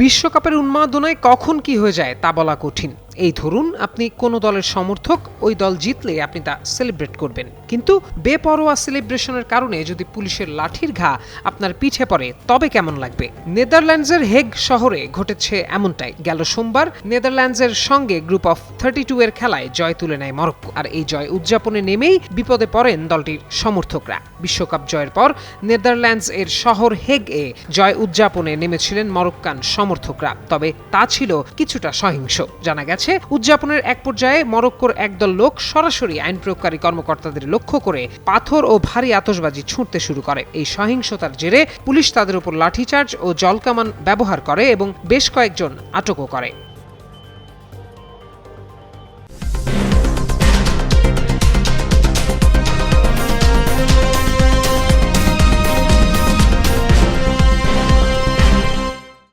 বিশ্বকাপের উন্মাদনায় কখন কি হয়ে যায় তা বলা কঠিন। এই ধরুন, আপনি কোনো দলের সমর্থক, ওই দল জিতলে আপনি তা সেলিব্রেট করবেন, কিন্তু বেপরোয়া সেলিব্রেশনের কারণে যদি পুলিশের লাঠির ঘা আপনার পিঠে পড়ে তবে কেমন লাগবে? নেদারল্যান্ডসের হেগ শহরে ঘটেছে এমনটাই। গেল সোমবার নেদারল্যান্ডসের সঙ্গে গ্রুপ অফ 32 এর খেলায় জয় তুলে নেয় মরক্কো। আর এই জয় উদযাপনে নেমেই বিপদে পড়েন দলটির সমর্থকরা। বিশ্বকাপ জয়ের পর নেদারল্যান্ডস এর শহর হেগ এ জয় উদযাপনে নেমেছিলেন মরক্কান সমর্থকরা, তবে তা ছিল কিছুটা সহিংস। জানা গেছে উদযাপনের এক পর্যায়ে মরক্কোর একদল লোক সরাসরি আইন প্রয়োগকারী কর্মকর্তাদের লক্ষ্য করে পাথর ও ভারী আতশবাজি ছুঁড়তে শুরু করে। এই সহিংসতার জেরে পুলিশ তাদের উপর লাঠিচার্জ ও জলকামান ব্যবহার করে এবং বেশ কয়েকজন আটকও করে।